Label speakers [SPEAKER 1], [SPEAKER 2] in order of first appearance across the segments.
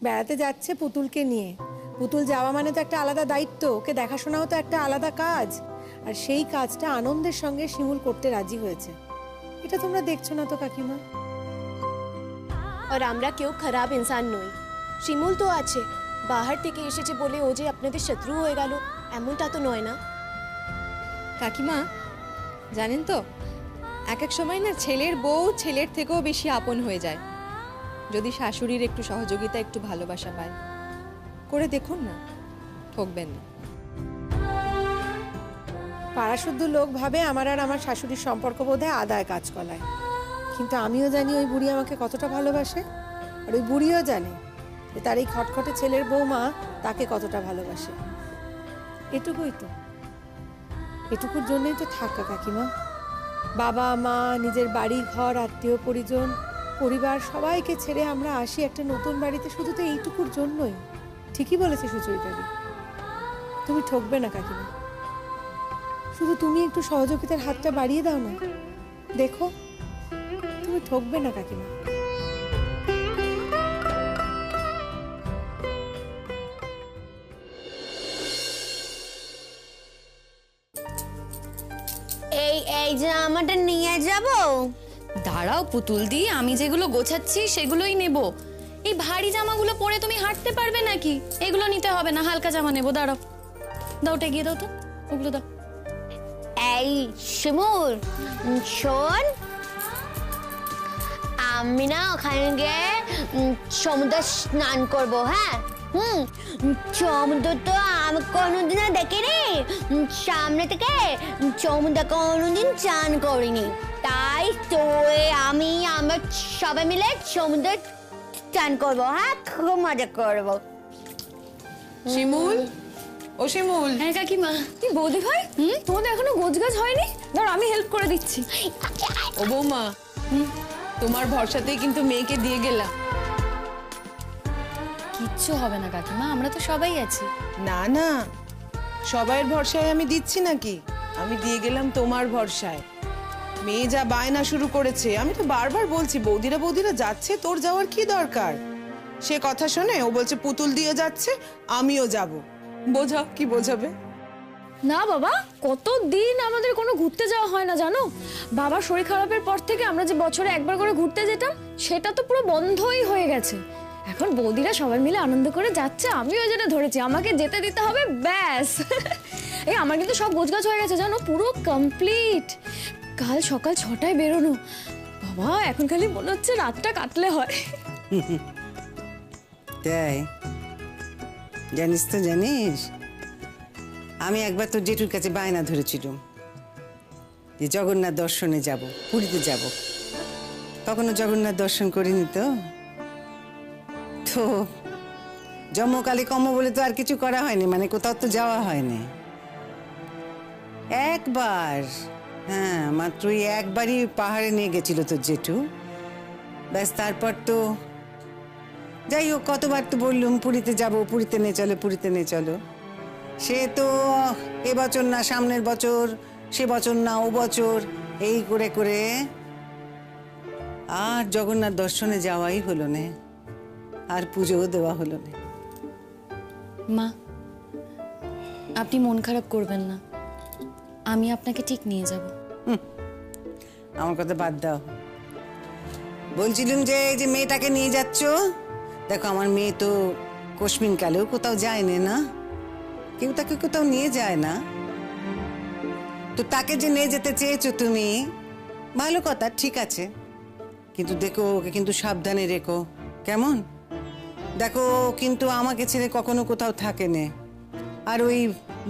[SPEAKER 1] বেড়াতে যাচ্ছে পুতুলকে নিয়ে। পুতুল যাওয়া মানে তো একটা আলাদা দায়িত্ব, ওকে দেখাশোনাও তো একটা আলাদা কাজ। আর সেই কাজটা আনন্দের সঙ্গে শিমুল করতে রাজি হয়েছে। এটা তোমরা দেখছো না তো কাকিমা?
[SPEAKER 2] আর আমরা কেউ খারাপ ইনসান নই। শিমুল তো আছে, বাহার থেকে এসেছে বলে ও যে আপনাদের শত্রু হয়ে গেল এমনটা তো নয় না।
[SPEAKER 3] কাকিমা জানেন তো, এক এক সময় না ছেলের বউ ছেলের থেকেও বেশি আপন হয়ে যায় যদি শাশুড়ির একটু সহযোগিতা, একটু ভালোবাসা পায়। করে দেখুন না, ঠকবেন না।
[SPEAKER 1] পাড়াশুদ্ধ লোক ভাবে আমার আর আমার শাশুড়ির সম্পর্ক বোধহয় আদায় কাজ কলায়, কিন্তু আমিও জানি ওই বুড়ি আমাকে কতটা ভালোবাসে। আর ওই বুড়িও জানে যে তার এই খটখটে ছেলের বৌমা তাকে কতটা ভালোবাসে। এটুকুই তো, এটুকুর জন্যই তো থাকা কাকিমা। বাবা মা, নিজের বাড়ি ঘর, আত্মীয় পরিজন, পরিবার সবাইকে ছেড়ে আমরা আসি একটা নতুন বাড়িতে শুধু তো এইটুকুর জন্যই। ঠিকই বলেছে সুচরিতাদি, তুমি ঠকবে না কাকিমা। শুধু তুমি একটু সহযোগিতার হাতটা বাড়িয়ে দাও না, দেখো তুমি ঠকবে না কাকিমা।
[SPEAKER 4] এই জামাটা নিয়ে যাব।
[SPEAKER 5] দাঁড়াও পুতুল দি, আমি যেগুলো গোছাচ্ছি সেগুলোই নেব। এই ভারী জামাগুলো পরে তুমি হাঁটতে পারবে নাকি? এগুলো নিতে হবে না, হালকা জামা নেবো। দাঁড়াও, দাও, ওটা গিয়ে দাও তো, ওগুলো দাও।
[SPEAKER 4] এই শিমুল শোন, আমি না ওখানে গিয়ে সমুদ্রে স্নান করব। হ্যাঁ, সমুদ্র তো আমি কোনোদিনও দেখিনি, সামনে থেকে সমুদ্রে কোনোদিন চান করিনি। তাই তো আমি আমরা সবাই মিলে সমুদ্রে চান করবো। হ্যাঁ, খুব মজা করবো।
[SPEAKER 6] শিমুল, ও শিমুল।
[SPEAKER 5] হ্যাঁ কাকিমা।
[SPEAKER 3] কি বৌদি ভাই, তোমাদের এখনো গোছগাছ হয়নি? ধর আমি হেল্প করে দিচ্ছি।
[SPEAKER 6] ও বৌমা, তোমার ভরসাতেই কিন্তু মেয়েকে দিয়ে গেলাম।
[SPEAKER 5] কিচ্ছু হবে না কাকিমা, আমরা তো সবাই আছি।
[SPEAKER 6] না না, সবাইয়ের ভরসায় আমি দিচ্ছি নাকি? আমি দিয়ে গেলাম তোমার ভরসায়। মেয়ে যা বায়না শুরু করেছে, আমি তো বারবার বলছি বৌদিরা বৌদিরা যাচ্ছে, তোর যাওয়ার কি দরকার? সে কথা শোনে ও বলছে পুতুল দিয়ে যাচ্ছে, আমিও যাব। বোঝাও, কি বোঝাবে?
[SPEAKER 3] না বাবা, কতদিন আমাদের কোনো ঘুরতে যাওয়া হয় না জানো। বাবার শরীর খারাপের পর থেকে আমরা যে বছরে একবার করে ঘুরতে যেতাম, সেটা তো পুরো বন্ধই হয়ে গেছে। এখন বৌদিরা সবাই মিলে আনন্দ করে যাচ্ছে, আমিও যেটা ধরেছি আমাকে যেতে দিতে হবে, ব্যাস। এই আমার কিন্তু সব গোছগাছ হয়ে গেছে জানো, পুরো কমপ্লিট। কাল সকাল 6টায় বেরোনো। বাবা এখন খালি মনে হচ্ছে রাতটা কাটলে হয়।
[SPEAKER 7] তাই জানিস তো, জানিস আমি একবার তোর জেঠুর কাছে বায়না ধরেছিলাম যে জগন্নাথ দর্শনে যাব, পুরীতে যাব। কখনো জগন্নাথ দর্শন করিনি তো। তো জন্মকালে কম বলে তো আর কিছু করা হয়নি, মানে কোথাও তো যাওয়া হয়নি। একবার, হ্যাঁ মাত্র একবারই পাহাড়ে নিয়ে গেছিল তোর জেঠু, ব্যাস। তারপর তো যাই হোক, কতবার তো বললুম পুরীতে যাব, পুরীতে নিয়ে চলো, পুরীতে নিয়ে চলো। সে তো এবছর না সামনের বছর, সে বছর না ও বছর, এই করে করে আর জগন্নাথ দর্শনে যাওয়াই হলো না, আর পুজোও দেওয়া হলো না।
[SPEAKER 5] মা, আপনি মন খারাপ করবেন না, আমি আপনাকে ঠিক নিয়ে যাব।
[SPEAKER 7] আমার কথা বাদ দাও। বলছিলাম যে এই যে মেয়েটাকে নিয়ে যাচ্ছ, দেখো আমার মেয়ে তো কশ্মিন কালেও কোথাও যায়নি না, কেউ তাকে কোথাও নিয়ে যায় না। তো তাকে যে নিয়ে যেতে চেয়েছো তুমি, ভালো কথা, ঠিক আছে, কিন্তু দেখো ওকে কিন্তু সাবধানে রেখো, কেমন? দেখো কিন্তু আমাকে ছেড়ে কখনো কোথাও থাকে না, আর ওই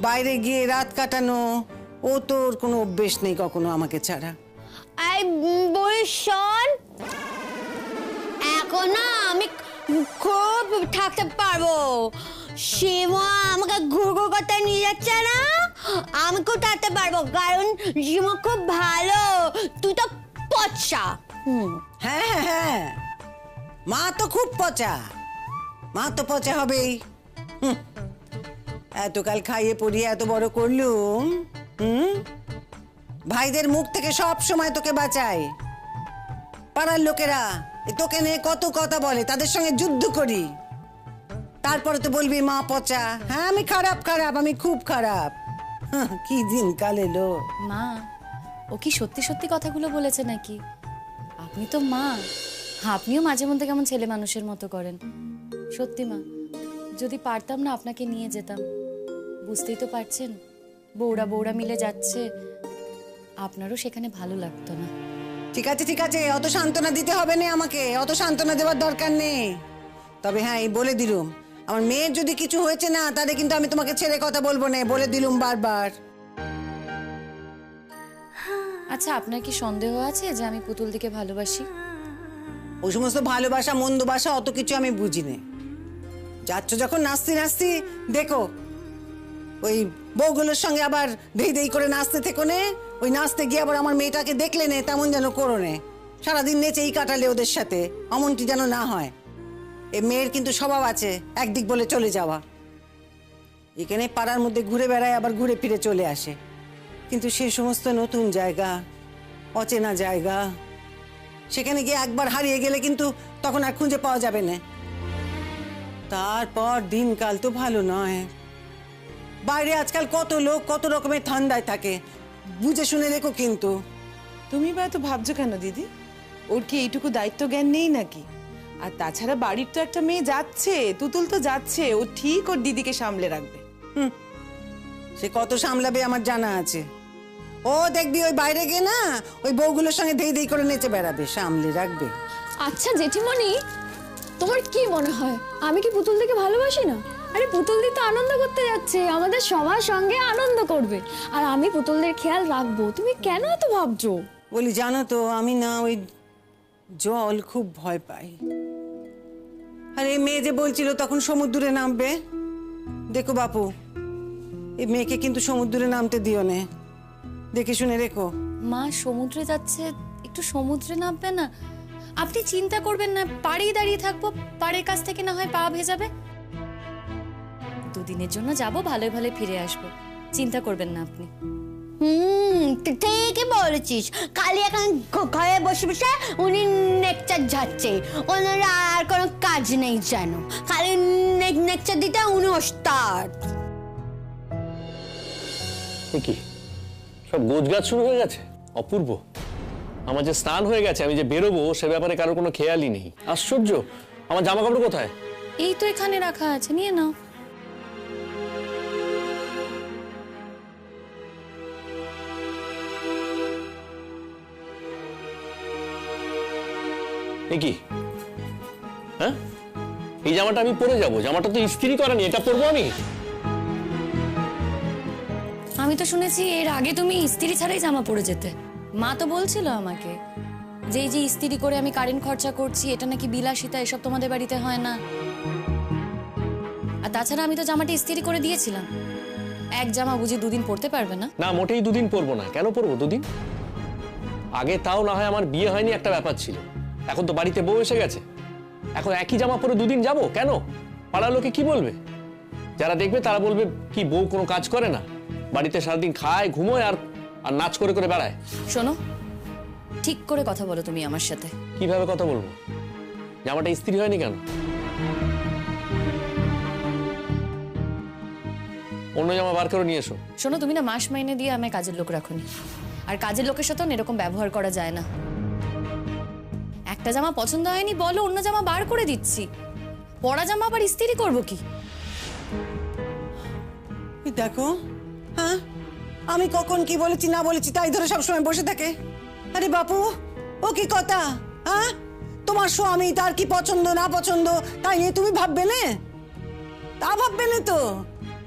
[SPEAKER 7] বাইরে গিয়ে রাত কাটানো ও তোর কোনো অভ্যেস নেই কখনো আমাকে ছাড়া।
[SPEAKER 4] এই বল শোন, এখন না আমি খুব থাকতে পারবো। শিমা আমাকে ঘুরঘুর করতে নিয়ে যাচ্ছে না, আমি খুব থাকতে পারবো, কারণ শিমা খুব ভালো, তুই তো পচা।
[SPEAKER 7] হ্যাঁ হ্যাঁ হ্যাঁ, মা তো খুব পচা, মা তো পচা হবেই। এতকাল খাইয়ে পড়িয়ে এত বড় করলুম, ভাইদের মুখ থেকে সব সময় তোকে বাঁচাই। পাড়ার লোকেরা তোকে নিয়ে কত কথা বলে, তাদের সঙ্গে যুদ্ধ করি, তারপরে তো বলবি মা পচা। হ্যাঁ আমি খারাপ খারাপ, আমি খুব খারাপ। কি দিন কাল এলো।
[SPEAKER 5] মা, ও কি সত্যি সত্যি কথাগুলো বলেছে নাকি? আপনি তো মা, আপনিও মাঝে মধ্যে কেমন ছেলে মানুষের মতো করেন। সত্যি মা, যদি পারতাম না আপনাকে নিয়ে যেতাম। বুঝতেই তো পারছেন, বউরা বউরা মিলে যাচ্ছে, আপনারও সেখানে ভালো লাগতো না।
[SPEAKER 7] ঠিক আছে ঠিক আছে, অত সান্ত্বনা দিতে হবে না আমাকে, অত সান্ত্বনা দেওয়ার দরকার নেই। তবে হ্যাঁ, এই বলে দিলুম, আমার মেয়ের যদি কিছু হয়েছে না, তাহলে কিন্তু আমি তোমাকে ছেড়ে কথা বলবো না, বলে দিলুম বারবার।
[SPEAKER 5] আচ্ছা, আপনার কি সন্দেহ আছে যে আমি পুতুল দিকে ভালোবাসি?
[SPEAKER 7] ওই সমস্ত ভালোবাসা মন্দবাসা অত কিছু আমি বুঝি না। যাচ্ছ যখন নাচতে নাচতে, দেখো ওই বউগুলোর সঙ্গে আবার ধেই ধেই করে নাচতে থেকো নে। ওই নাচতে গিয়ে আবার আমার মেয়েটাকে দেখলে নে, তেমন যেন করো নে। সারাদিন নেচেই কাটালে ওদের সাথে, অমনটি যেন না হয়। এ মেয়ের কিন্তু স্বভাব আছে একদিক বলে চলে যাওয়া। এখানে পাড়ার মধ্যে ঘুরে বেড়ায়, আবার ঘুরে ফিরে চলে আসে। কিন্তু সে সমস্ত নতুন জায়গা, অচেনা জায়গা, সেখানে গিয়ে একবার হারিয়ে গেলে কিন্তু তখন আর খুঁজে পাওয়া যাবে না। তারপর দিনকাল তো ভালো নয়। বাইরে আজকাল কত লোক কত রকমের ঠান্ডায় থাকে, বুঝে শুনে দেখো কিন্তু।
[SPEAKER 6] তুমি বা এত ভাবছো কেন দিদি? ওর কি এইটুকু দায়িত্ব জ্ঞান নেই নাকি? আর তাছাড়া বাড়ির তো একটা মেয়ে যাচ্ছে, তুতুল তো যাচ্ছে, ও ঠিক ওর দিদিকে সামলে রাখবে।
[SPEAKER 7] সে কত সামলাবে আমার জানা আছে। ও দেখবি ওই বাইরে গিয়ে না ওই বউগুলোর সঙ্গে ধেই ধেই করে নেচে বেড়াবে, সামলে রাখবে।
[SPEAKER 3] আচ্ছা জেঠিমণি, তোমার কি মনে হয় আমি কি পুতুল দিকে ভালোবাসি না? আরে পুতুল দি তো আনন্দ করতে যাচ্ছে, আমাদের সবার সঙ্গে আনন্দ করবে, আর আমি পুতুলদের খেয়াল রাখবো। তুমি কেন এত ভাবছো?
[SPEAKER 7] বলি জানো তো, আমি না ওই জল খুব ভয় পাই। আর এই মেয়ে যে বলছিল তখন সমুদ্রে নামবে, দেখো বাপু, এই মেয়েকে কিন্তু সমুদ্রে নামতে দিও না, দেখে শুনে রেখো।
[SPEAKER 5] মা সমুদ্রে যাচ্ছে, একটু সমুদ্রে নামবে না? আপনি চিন্তা করবেন না, পাড়েই দাঁড়িয়ে থাকবো, পাড়ের কাছ থেকে না হয় পা ভেজাবে। দুদিনের জন্য যাব, ভালোই ভালোই ফিরে আসবো, চিন্তা করবেন না আপনি।
[SPEAKER 4] ঠিকই বলেছিস। কালি এখন ঘরে বসে বসে উনি নেকচার যাচ্ছে, ওনারা আর কোনো কাজ নেই জানো, খালি নেকচার দিতে উনি ওস্তাদ।
[SPEAKER 8] কি সব গোছগাছ শুরু হয়ে গেছে? অপূর্ব, আমার যে স্নান হয়ে গেছে, আমি যে বেরোবো সে ব্যাপারে কারোর কোনো খেয়ালই নেই। আশ্চর্য, আমার জামা কাপড় কোথায়?
[SPEAKER 5] এই তো এখানে রাখা আছে, নিয়ে নাও।
[SPEAKER 8] কি হ্যাঁ, এই জামাটা আমি পরে যাবো? জামাটা তো ইস্ত্রি করানি, এটা পরবো আমি?
[SPEAKER 5] আমি তো শুনেছি এর আগে তুমি ইস্ত্রি ছাড়াই জামা পরে যেতে। মা তো বলছিল আমাকে যে এই যে ইস্ত্রি করে আমি কারেন্ট খরচা করছি, এটা নাকি বিলাসিতা, এসব তোমাদের বাড়িতে হয় না। আর তাছাড়া আমি তো জামাটা ইস্ত্রি করে দিয়েছিলাম। এক জামা বুঝি দুদিন পরতে পারবে না?
[SPEAKER 8] না, মোটেই দুদিন পরবো না। কেন পরবো দুদিন? আগে তাও না হয় আমার বিয়ে হয়নি একটা ব্যাপার ছিল, এখন তো বাড়িতে বউ এসে গেছে, এখন একই জামা পরে দুদিন যাব কেন? পাড়ার লোকে কি বলবে? যারা দেখবে তারা বলবে কি বউ কোনো কাজ করে না, বাড়িতে সারাদিন খায় ঘুমোয় আর নাচ করে করে বেড়ায়।
[SPEAKER 5] শোনো, ঠিক করে কথা বলো তুমি আমার সাথে।
[SPEAKER 8] কিভাবে কথা বলবো? জামাটা ইস্ত্রি হয়নি কেন? অন্য জামা বার করে নিয়ে এসো।
[SPEAKER 5] শোনো, তুমি না মাস মাইনে দিয়ে আমায় কাজের লোক রাখোনি, আর কাজের লোকের সাথে এরকম ব্যবহার করা যায় না। একটা জামা পছন্দ হয়নি বলো, অন্য জামা বার করে দিচ্ছি। পরা জামা আবার ইস্ত্রি করবো কি?
[SPEAKER 7] দেখো, হ্যাঁ আমি কখন কি বলেছি না বলেছি তাই ধরে সবসময় বসে থাকে। আরে বাপু, ও কি কথা? হ্যাঁ, তোমার স্বামী তার কি পছন্দ না পছন্দ তাই নিয়ে তুমি ভাববে না? তা ভাববে না তো,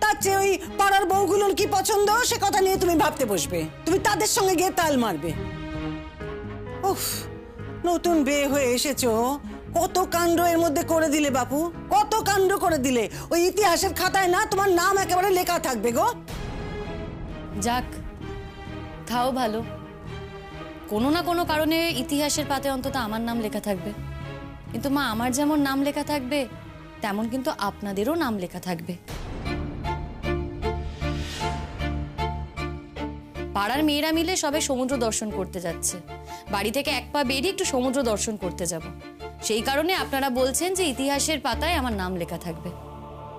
[SPEAKER 7] তার চেয়ে ওই পাড়ার বউগুলোর কি পছন্দ সে কথা নিয়ে তুমি ভাবতে বসবে, তুমি তাদের সঙ্গে গিয়ে তাল মারবে। উফ, নতুন বিয়ে হয়ে এসেছো, কত কাণ্ড এর মধ্যে করে দিলে বাপু, কত কাণ্ড করে দিলে। ওই ইতিহাসের খাতায় না তোমার নাম একেবারে লেখা থাকবে গো।
[SPEAKER 5] যাক, খাও ভালো, কোনো না কোনো কারণে ইতিহাসের পাতে অন্তত আমার নাম লেখা থাকবে। কিন্তু মা, আমার যেমন নাম লেখা থাকবে তেমন কিন্তু আপনাদেরও নাম লেখা থাকবে। পাড়ার মেয়েরা মিলে সবে সমুদ্র দর্শন করতে যাচ্ছে, বাড়ি থেকে এক পা বেরিয়ে একটু সমুদ্র দর্শন করতে যাব, সেই কারণে আপনারা বলছেন যে ইতিহাসের পাতায় আমার নাম লেখা থাকবে।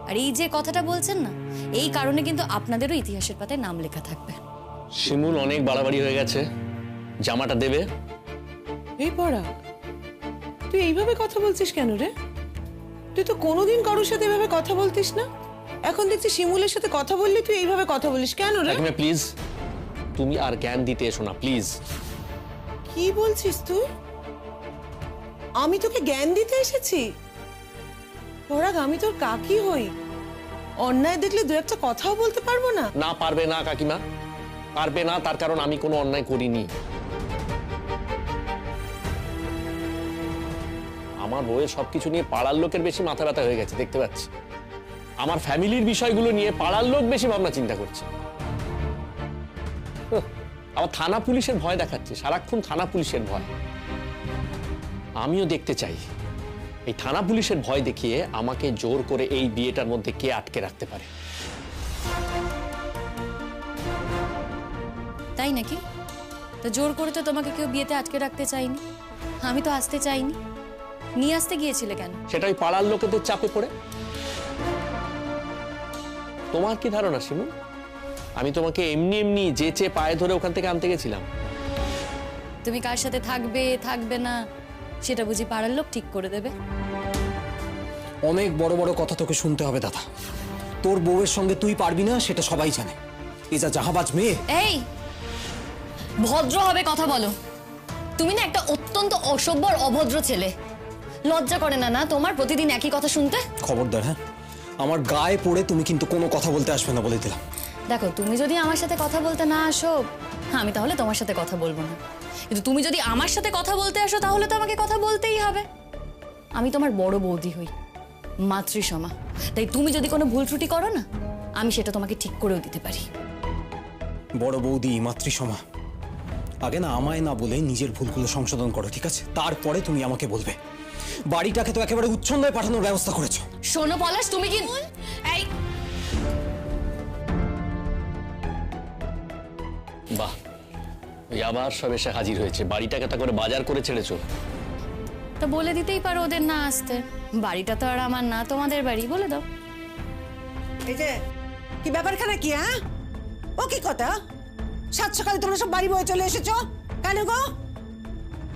[SPEAKER 5] আর এই যে কথাটা বলছেন না, এই কারণে কিন্তু আপনাদেরও ইতিহাসের পাতায় নাম লেখা থাকবে।
[SPEAKER 8] শিমুল, অনেক বাড়াবাড়ি হয়ে গেছে, জামাটা দেবে।
[SPEAKER 6] এই পড়া, তুই এইভাবে কথা বলছিস কেন রে? তুই তো কোনোদিন কারোর সাথে এভাবে কথা বলতিস না, এখন দেখছি শিমুলের সাথে কথা বললি তুই এইভাবে কথা বলিস কেন রে?
[SPEAKER 8] কাকিমা প্লিজ, তুমি আর জ্ঞান দিতে এসো না প্লিজ।
[SPEAKER 6] কি বলছিস তুই? আমি তোকে জ্ঞান দিতে এসেছি? পরাগ, আমি তোর কাকি হই, অন্যায় দেখলে দু একটা কথাও বলতে পারবো না?
[SPEAKER 8] না পারবে না কাকিমা, পারবে না, তার কারণ আমি কোনো অন্যায় করিনি। আমার বউয়ের সবকিছু নিয়ে পাড়ার লোকের বেশি মাথা ব্যথা হয়ে গেছে দেখতে পাচ্ছি। আমার ফ্যামিলির বিষয়গুলো নিয়ে পাড়ার লোক বেশি ভাবনা চিন্তা করছে। আবার থানা পুলিশের ভয় দেখাচ্ছে, সারাক্ষণ থানা পুলিশের ভয়। আমিও দেখতে চাই এই থানা পুলিশের ভয় দেখিয়ে আমাকে জোর করে এই বিয়েটার মধ্যে কে আটকে রাখতে পারে।
[SPEAKER 5] তাই নাকি? তো জোর করে তো তোমাকে কেউ বিয়েতে আটকে রাখতে চাইনি, আমি তো আসতে চাইনি। নিয়ে আসতে গিয়েছিলে কেন?
[SPEAKER 8] সেটাই পাড়ার লোকেদের চাপে পড়ে। তোমার কি ধারণা শিমু, আমি তোমাকে এমনি এমনি যেচে পায়ে ধরে ওখান থেকে আনতে গেছিলাম?
[SPEAKER 5] তুমি কার সাথে থাকবে থাকবে না সেটা বুঝি পাড়ার লোক ঠিক করে দেবে?
[SPEAKER 9] অনেক বড় বড় কথা তোকে শুনতে হবে দাদা। তোর বউয়ের সঙ্গে তুই পারবি না সেটা সবাই জানে। এ যা জাহাবাজ মেয়ে।
[SPEAKER 5] এই ভদ্রভাবে কথা বলো। তুমি না একটা অত্যন্ত অসভ্য আর অভদ্র ছেলে। লজ্জা করে না না তোমার প্রতিদিন একই কথা শুনতে?
[SPEAKER 9] খবরদার, হ্যাঁ, আমার গায়ে পড়ে তুমি কিন্তু কোনো কথা বলতে আসবে না বলে দিলাম।
[SPEAKER 5] দেখো, তুমি যদি আমার সাথে কথা বলতে না আসো, আমি তাহলে তোমার সাথে কথা বলবো না। কিন্তু তুমি যদি আমার সাথে কথা বলতে আসো তাহলে তো আমাকে কথা বলতেই হবে। আমি তোমার বড় বৌদি হই, মাতৃসমা। তাই তুমি যদি কোনো ভুল ত্রুটি করো না, আমি সেটা তোমাকে ঠিক করেও দিতে পারি।
[SPEAKER 9] বড় বৌদি, মাতৃসমা, আগে না আমায় না বলে নিজের ভুলগুলো সংশোধন করো, ঠিক আছে? তারপরে তুমি আমাকে বলবে। বাড়িটাকে তো একেবারে উচ্ছন্দায় পাঠানোর ব্যবস্থা করেছো।
[SPEAKER 5] শোনো পলাশ, তুমি কি এই
[SPEAKER 8] বাহ, ওই আবার সব এসে হাজির হয়েছে। বাড়িটাকে তা করে বাজার করে ছেড়েছো।
[SPEAKER 5] তা বলে দিতেই পারো ওদের না আসতে। বাড়িটা তো আর আমার না, তোমাদের বাড়ি, বলে দাও।
[SPEAKER 7] এই যে কি ব্যাপারখানা কি? হ্যাঁ, ও কি কথা? সাত সকালে তোমরা সব বাড়ি বয়ে চলে এসেছো কেন গো?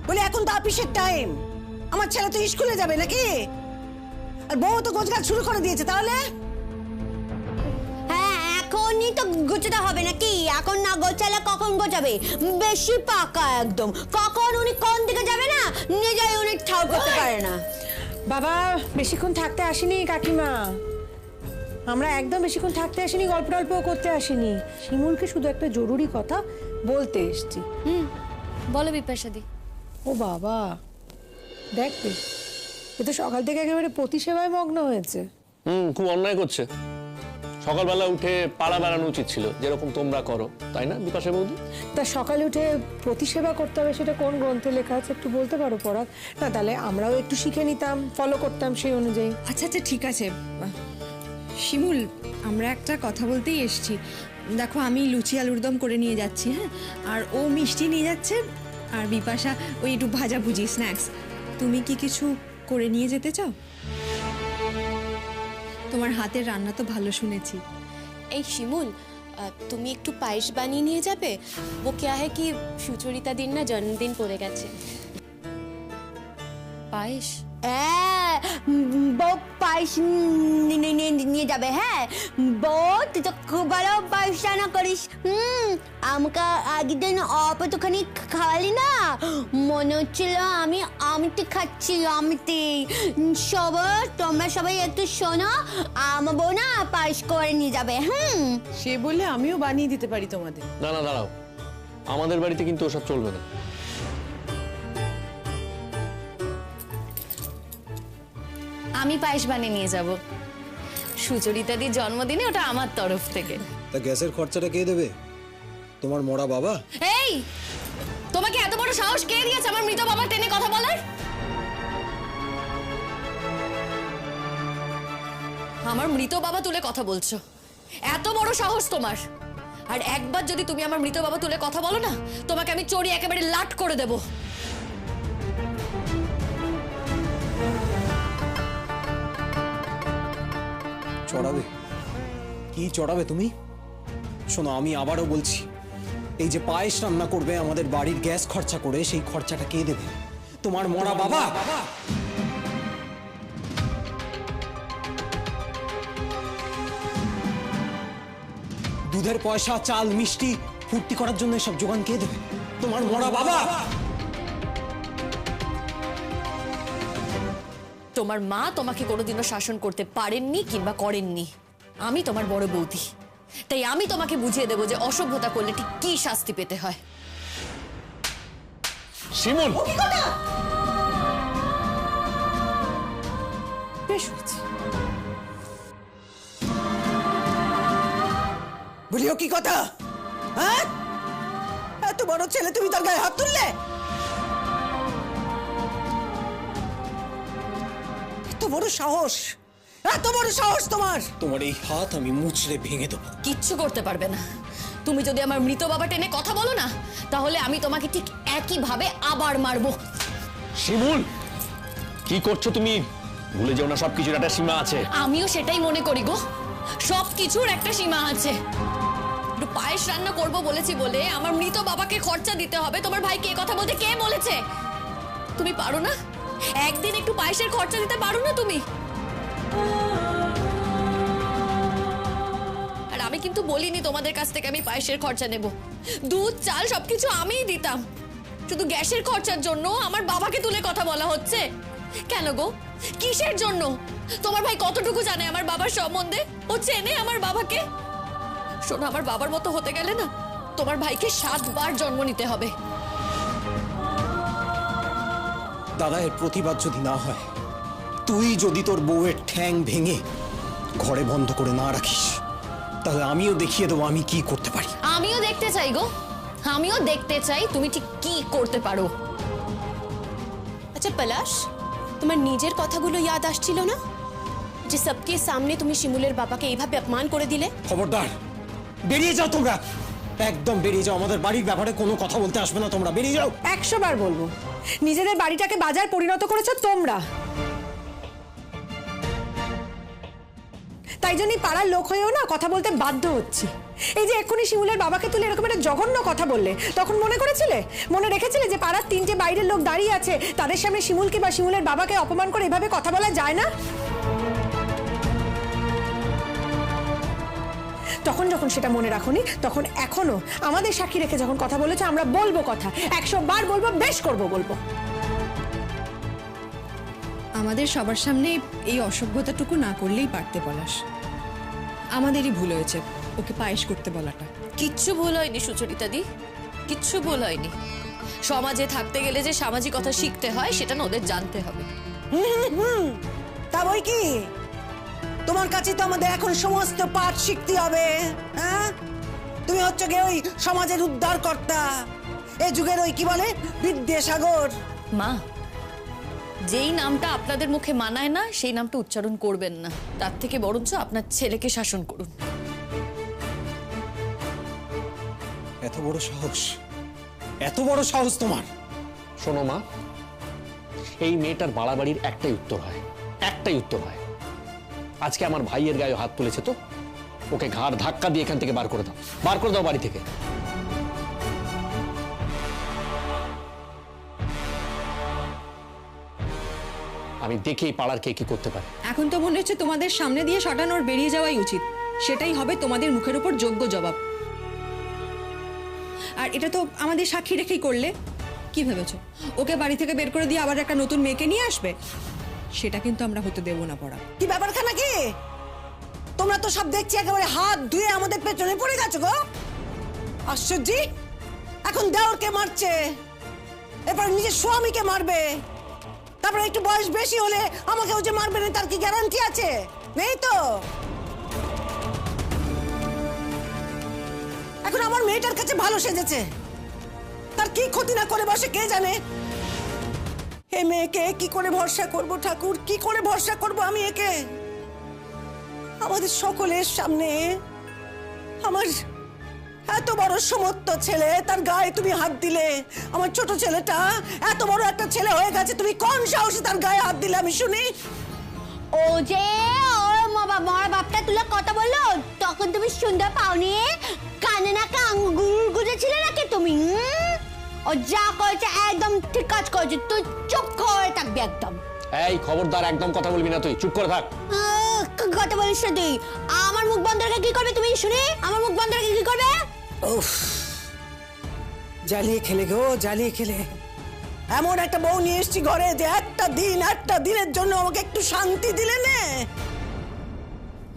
[SPEAKER 7] বলে এখন তো অফিসের টাইম, আমার ছেলে তো স্কুলে যাবে নাকি? আর বউ তো গোছগাছ শুরু করে দিয়েছে। তাহলে
[SPEAKER 4] হ্যাঁ, এখনই তো গোছাতে হবে নাকি? এখন না গোছালে কখন গোছাবে? বেশি পাকা একদম। কখন উনি কোন দিকে যাবে না নিজেই উনি ঠাউ করতে পারে না।
[SPEAKER 1] বাবা বেশিক্ষণ থাকতে আসিনি কাকিমা, আমরা একদম বেশিক্ষণ থাকতে আসিনি, গল্প টল্পও করতে আসিনি। শিমুলকে শুধু একটা জরুরি কথা বলতে এসেছি।
[SPEAKER 5] বলো বিপাশাদি।
[SPEAKER 1] ও বাবা, দেখবে এ তো সকাল থেকে একেবারে প্রতিসেবায় মগ্ন হয়েছে।
[SPEAKER 8] খুব অন্যায় করছে। সকালবেলা উঠে পাড়া বেড়ানো উচিত ছিল, যেরকম তোমরা করো, তাই না বিপাশা বৌদি?
[SPEAKER 1] তা সকালে উঠে প্রতিসেবা করতে হবে, সেটা কোন গ্রন্থে লেখা আছে একটু বলতে পারো পরাগ? না তাহলে আমরাও একটু শিখে নিতাম, ফলো করতাম সেই অনুযায়ী।
[SPEAKER 10] আচ্ছা আচ্ছা ঠিক আছে শিমুল, আমরা একটা কথা বলতেই এসেছি। দেখো, আমি লুচি আলুর দম করে নিয়ে যাচ্ছি, হ্যাঁ, আর ও মিষ্টি নিয়ে যাচ্ছে, আর বিপাশা ওই একটু ভাজাভুজি স্ন্যাক্স। তুমি কি কিছু করে নিয়ে যেতে চাও? তোমার হাতের রান্না তো ভালো শুনেছি।
[SPEAKER 2] এই শিমুল, তুমি একটু পায়েস বানিয়ে নিয়ে যাবে? ও क्या है कि সুচরিতা দিন না জন্মদিন পড়ে গেছে।
[SPEAKER 5] পায়েস?
[SPEAKER 4] বউ পায়েস নিয়ে যাবে। হ্যাঁ বউ, তুই তো খুব ভালো পায়েস রান্না করিস। আমাকে আগের দিন অপতখানি খাওয়ালি না, মনে হচ্ছিল আমি আমিতে খাচ্ছি, আমিতে। তোমরা সবাই একটু শোনো, আমার বউ না পায়েস করে নিয়ে যাবে।
[SPEAKER 6] সে বললে আমিও বানিয়ে দিতে পারি তোমাদের।
[SPEAKER 8] না না, দাঁড়াও, আমাদের বাড়িতে কিন্তু ওসব চলবে না।
[SPEAKER 5] আমি পায়েস বানিয়ে নিয়ে যাব সুচরিতাদির জন্মদিনে, ওটা আমার তরফ থেকে।
[SPEAKER 9] তা গ্যাসের খরচাটা কে দেবে? তোমার মরা বাবা?
[SPEAKER 5] এই, তোমাকে এত বড় সাহস কে দিয়েছে আমার মৃত বাবা টেনে কথা বলার? আমার মৃত বাবা তুলে কথা বলছো, এত বড় সাহস তোমার? আর একবার যদি তুমি আমার মৃত বাবা তুলে কথা বলো না, তোমাকে আমি চড়িয়ে একেবারে লাট করে দেবো।
[SPEAKER 9] চড়াবে? কি চড়াবে তুমি? শোনো, আমি আবারও বলছি, এই যে পায়েস রান্না করবে আমাদের বাড়ির গ্যাস খরচা করে, সেই খরচাটা কে দেবে? তোমার মরা বাবা। দুধের পয়সা, চাল, মিষ্টি ফুর্তি করার জন্য সব জোগান কে দেবে? তোমার মরা বাবা।
[SPEAKER 5] তোমার মা তোমাকে কোনোদিনও শাসন করতে পারেননি কিংবা করেননি। আমি তোমার বড় বৌদি, তাই আমি তোমাকে বুঝিয়ে দেবো যে অসভ্যতা করলে ঠিক কি শাস্তি পেতে হয়।
[SPEAKER 8] শিমুল,
[SPEAKER 1] বেশ হয়েছে।
[SPEAKER 7] বলিও কি কথা? হ্যাঁ, এত বড় ছেলে তুমি তার গায়ে হাত তুললে? এত বড় সাহস, এত বড় সাহস তোমার!
[SPEAKER 9] তোমার এই হাত আমি মুচড়ে ভেঙে দেবো।
[SPEAKER 5] কিচ্ছু করতে পারবে না। তুমি যদি আমার মৃত বাবা টেনে কথা বলো না, তাহলে আমি তোমাকে ঠিক একই ভাবে আবার মারবো।
[SPEAKER 8] শিমুল, কি করছো তুমি? ভুলে যাও না সবকিছুর একটা সীমা আছে।
[SPEAKER 5] আমিও সেটাই মনে করি গো, সবকিছুর একটা সীমা আছে। একটু পায়েস রান্না করবো বলেছি বলে আমার মৃত বাবাকে খরচা দিতে হবে, তোমার ভাইকে কথা বলতে কে বলেছে? তুমি পারো না? একদিন একটু পায়েসের খরচা দিতে পারো না তুমি? আর আমি কিন্তু বলিনি তোমাদের কাছ থেকে আমি পায়েসের খরচা নেব। দুধ, চাল সবকিছু আমিই দিতাম। শুধু গ্যাসের খরচার জন্য আমার বাবাকে তুলে কথা বলা হচ্ছে কেন গো? কিসের জন্য? তোমার ভাই কতটুকু জানে আমার বাবার সম্বন্ধে? ও চেনে আমার বাবাকে? শোনো, আমার বাবার মতো হতে গেলে না তোমার ভাইকে 7 বার জন্ম নিতে হবে।
[SPEAKER 9] দাদা, এর প্রতিবাদ যদি না হয়, তুই যদি তোর বউয়ের ঠ্যাং ভেঙে ঘরে বন্ধ করে না রাখিস, তাহলে আমিও দেখিয়ে দেবো আমি কি করতে পারি।
[SPEAKER 5] আমিও দেখতে চাই গো, আমিও দেখতে চাই তুমি ঠিক কি করতে পারো।
[SPEAKER 2] আচ্ছা পলাশ, তোমার নিজের কথাগুলো ইয়াদ আসছিল না যে সবকে সামনে তুমি শিমুলের বাবাকে এইভাবে অপমান করে দিলে?
[SPEAKER 9] খবরদার, বেরিয়ে যাও তোমরা, একদম বেরিয়ে যাও। আমাদের বাড়ির ব্যাপারে কোনো কথা বলতে আসবে না তোমরা, বেরিয়ে যাও।
[SPEAKER 1] 100 বার বলবো, নিজেদের বাড়িটাকে বাজার পরিণত করেছো তোমরা। তাই জন্যই পাড়ার লোক হয়েও না কথা বলতে বাধ্য হচ্ছি। এই যে এক্ষুনি শিমুলের বাবাকে তুলে এরকম একটা জঘন্য কথা বললে, তখন মনে করেছিলে, মনে রেখেছিলে যে পাড়ার 3টে বাইরের লোক দাঁড়িয়ে আছে, তাদের সামনে শিমুলকে বা শিমুলের বাবাকে অপমান করে এভাবে কথা বলা যায় না? তখন যখন সেটা মনে রাখোনি, তখন এখনো আমাদের সাক্ষী রেখে যখন কথা বলেছো, আমরা বলবো কথা, 100 বার বলবো, বেশ করবো বলবো।
[SPEAKER 10] আমাদের সবার সামনে এই অসভ্যতাটুকু না করলেই পারতে পলাশ। আমাদেরই ভুল হয়েছে ওকে পায়েস করতে বলাটা।
[SPEAKER 5] কিচ্ছু ভুল হয়নি সুচরিতা দি, কিচ্ছু ভুল হয়নি। সমাজে থাকতে গেলে যে সামাজিকতা শিখতে হয় সেটা না ওদের জানতে হবে।
[SPEAKER 7] তা বই কি, তোমার কাছে তো আমাদের এখন সমস্ত পাঠ শিখতে হবে। হ্যাঁ, তুমি হচ্ছে গিয়ে ওই সমাজের উদ্ধারকর্তা, এই যুগের ওই কি বলে বিদ্যাসাগর।
[SPEAKER 5] মা, যেই নামটা আপনাদের মুখে মানায় না সেই নামটা উচ্চারণ করবেন না, তার থেকে বরঞ্চ আপনার ছেলেকে শাসন করুন।
[SPEAKER 9] এত বড় সাহস, এত বড় সাহস তোমার!
[SPEAKER 8] শোনো মা, এই মেয়েটার বাড়াবাড়ির একটাই উত্তর হয়, একটাই উত্তর হয়। আজকে আমার ভাইয়ের গায়ে হাত তুলেছে তো ওকে ঘাড় ধাক্কা দিয়ে এখান থেকে বার করে দাও, বার করে দাও বাড়ি থেকে। আমি দেখেই পাড়ার কে কি করতে পারে।
[SPEAKER 10] এখন তো মনে হচ্ছে তোমাদের সামনে দিয়ে সটানোর বেরিয়ে যাওয়াই উচিত, সেটাই হবে তোমাদের মুখের উপর যোগ্য জবাব। আর এটা তো আমাদের সাক্ষী রেখেই করলে। কি ভেবেছো ওকে বাড়ি থেকে বের করে দিয়ে আবার একটা নতুন মেয়েকে নিয়ে আসবে? সেটা কিন্তু আমরা হতে দেব না পড়া।
[SPEAKER 7] কি ব্যাপারখানা কি? তোমরা তো সব দেখছি একেবারে হাত ধুয়ে আমাদের পেছনে পড়ে গেছো গো। আশ্চর্য, এখন দেওরকে মারছে, এরপর নিজের স্বামীকে মারবে, তারপরে একটু বয়স বেশি হলে আমাকেও যে মারবে না তার কি গ্যারান্টি আছে? নেই তো। এখন আমার মেয়েটার কাছে ভালো সেজেছে, তার কি ক্ষতি না করে বসে কে জানে। এ মেয়েকে কি করে ভরসা করব ঠাকুর, কি করে ভরসা করব আমি একে? আমাদের সকলের সামনে আমার এত বড় সমর্থ ছেলে, তার গায়ে তুমি হাত দিলে। আমার ছোট ছেলেটা এত বড় একটা ছেলে হয়ে গেছে, তুমি কোন সাহসে তার গায়ে হাত দিলে আমি শুনি?
[SPEAKER 4] ও যে ওর মরা বাপটা সুন্দর পাওনি, কানে নাকে আঙ্গুর গুজেছিলে নাকি তুমি? ও যা করেছে একদম ঠিক কাজ করেছে, তুই চুপ করে থাকবি একদম।
[SPEAKER 8] এই খবরদার, একদম কথা বলবি না তুই, চুপ করে থাক।
[SPEAKER 4] কথা বলিস না তুই। আমার মুখ বন্ধ রেখে কি করবে তুমি শুনি? আমার মুখ বন্ধ রেখে কি করবে?
[SPEAKER 7] উফ, জ্বালিয়ে খেলে গো, জ্বালিয়ে খেলে। এমন একটা বউ নিয়ে এসছি ঘরে যে একটা দিনের জন্য আমাকে একটু শান্তি দিলে না।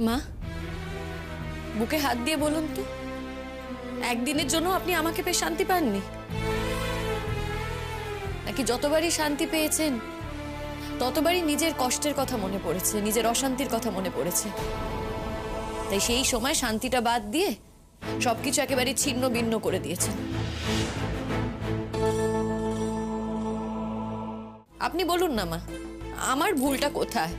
[SPEAKER 5] মা, বুকে হাত দিয়ে বলুন তো, একদিনের জন্য আপনি আমাকে পেয়ে শান্তি পাননি? নাকি যতবারই শান্তি পেয়েছেন ততবারই নিজের কষ্টের কথা মনে পড়েছে, নিজের অশান্তির কথা মনে পড়েছে, তাই সেই সময় শান্তিটা বাদ দিয়ে সবকিছু একেবারে ছিন্ন ভিন্ন করে দিয়েছেন? আপনি বলুন না মা, আমার ভুলটা কোথায়?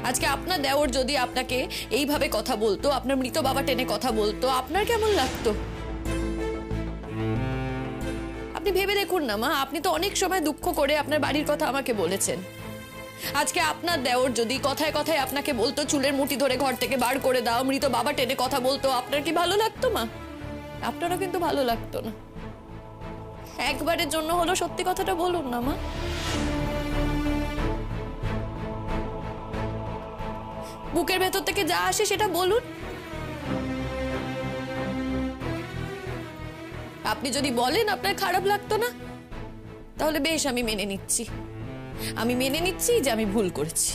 [SPEAKER 5] আজকে আপনার দেওর যদি আপনাকে এইভাবে কথা বলতো, আপনার মৃত বাবা টেনে কথা বলতো, আপনার কেমন লাগতো? আপনি ভেবে দেখুন না মা, আপনি তো অনেক সময় দুঃখ করে আপনার বাড়ির কথা আমাকে বলেছেন। আজকে আপনার দেওর যদি কথায় কথায় আপনাকে বলতো চুলের মুঠি ধরে ঘর থেকে বার করে দাও, মৃত বাবা টেনে কথা বলতো, আপনার কি ভালো লাগতো মা? আপনারও কিন্তু ভালো লাগতো না। একবারের জন্য হলো সত্যি কথাটা বলুন না মা। বুকের ভেতর থেকে যা আসে সেটা বলুন। আপনি যদি বলেন আপনার খারাপ লাগতো না, তাহলে বেশ, আমি মেনে নিচ্ছি যে আমি ভুল করেছি।